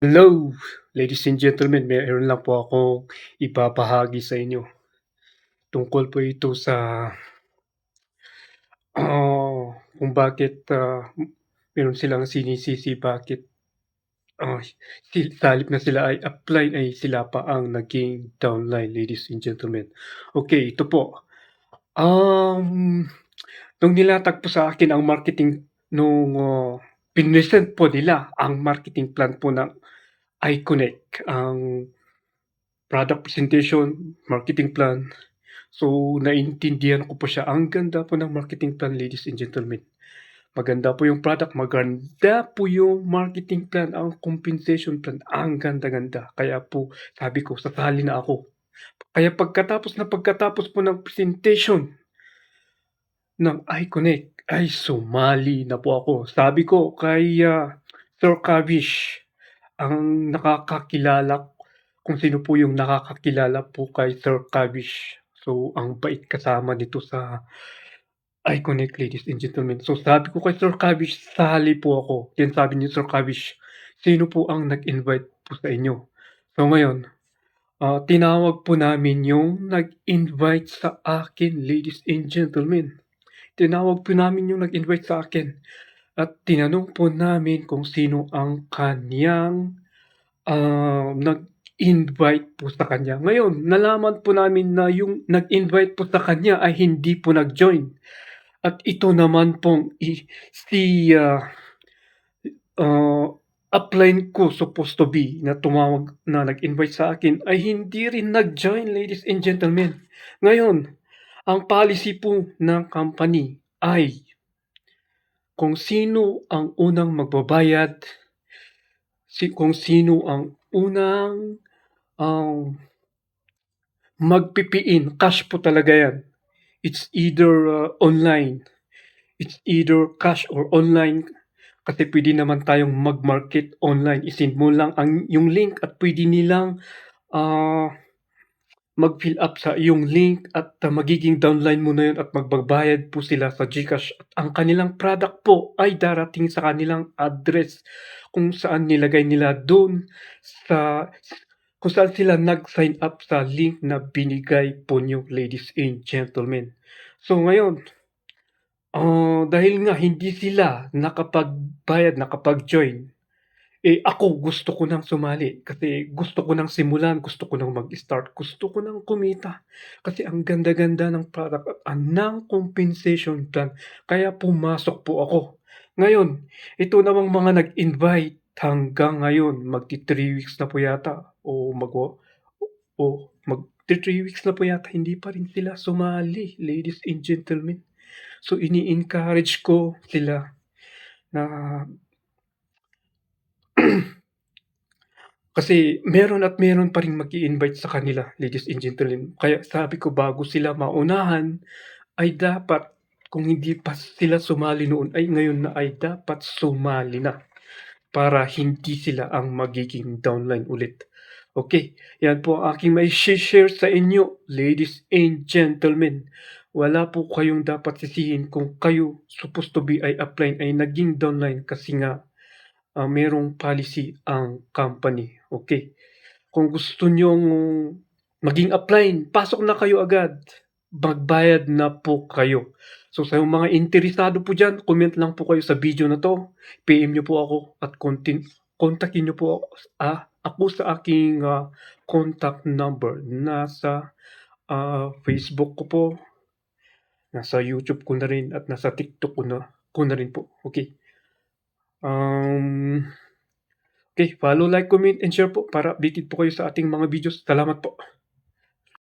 Hello, ladies and gentlemen, meron lang po akong ibabahagi sa inyo. Tungkol po ito sa, kung bakit, meron silang sinisisi bakit, ah, sa halip na sila ay upline ay sila pa ang naging downline, ladies and gentlemen. Okay, ito po. Um, Nung nilatag po sa akin ang marketing nung, pinresent po nila ang marketing plan po ng Iconic, ang product presentation, marketing plan. So, naintindihan ko po siya. Ang ganda po ng marketing plan, ladies and gentlemen. Maganda po yung product, maganda po yung marketing plan, ang compensation plan, ang ganda-ganda. Kaya po, sabi ko, sasali na ako. Kaya pagkatapos po ng presentation ng Iconic, ay sumali na po ako. Sabi ko kay Sir Kavish, ang nakakakilala kung sino po yung nakakakilala po kay Sir Kavish. So, ang bait kasama nito sa Iconic, ladies and gentlemen. So, sabi ko kay Sir Kavish, sali po ako. Then sabi ni Sir Kavish, sino po ang nag-invite po sa inyo? So ngayon, tinawag po namin yung nag-invite sa akin, ladies and gentlemen. Tinawag po namin yung nag-invite sa akin at tinanong po namin kung sino ang kaniyang nag-invite po sa kanya. Ngayon, nalaman po namin na yung nag-invite po sa kanya ay hindi po nag-join. At ito naman pong si upline ko supposed to be na tumawag na nag-invite sa akin ay hindi rin nag-join, ladies and gentlemen. Ngayon, ang policy po ng company ay kung sino ang unang magbabayad, kung sino ang unang magpipiin, cash po talaga yan. It's either online, it's either cash or online. Kasi pwede naman tayong mag-market online. I-send mo lang yung link at pwede nilang mag-fill up sa iyong link at magiging downline mo na yun at magbabayad po sila sa GCash. At ang kanilang product po ay darating sa kanilang address kung saan nilagay nila doon sa kung saan sila nag-sign up sa link na binigay po niyo, ladies and gentlemen. So ngayon, dahil nga hindi sila nakapagbayad, nakapag-join, ako gusto ko ng sumali kasi gusto ko ng simulan, gusto ko ng mag-start, gusto ko ng kumita. Kasi ang ganda-ganda ng product at ng compensation plan, kaya pumasok po ako. Ngayon, ito namang mga nag-invite hanggang ngayon, magti-3 weeks na po yata magti-3 weeks na po yata, hindi pa rin sila sumali, ladies and gentlemen. So, ini-encourage ko sila na kasi meron at meron pa ring mag-i-invite sa kanila, ladies and gentlemen. Kaya sabi ko bago sila maunahan, ay dapat kung hindi pa sila sumali noon, ay ngayon na ay dapat sumali na para hindi sila ang magiging downline ulit. Okay, yan po ang aking mai-share sa inyo, ladies and gentlemen. Wala po kayong dapat sisihin kung kayo supposed to be ay upline ay naging downline kasi nga merong policy ang company. Okay. Kung gusto nyong maging upline, pasok na kayo agad. Magbayad na po kayo. So sa mga interesado po dyan, comment lang po kayo sa video na to. PM nyo po ako at kontakin nyo po ako sa aking contact number. Nasa Facebook ko po, nasa YouTube ko na rin at nasa TikTok ko na rin po. Okay. Okay, follow, like, comment, and share po para updated po kayo sa ating mga videos. Salamat po.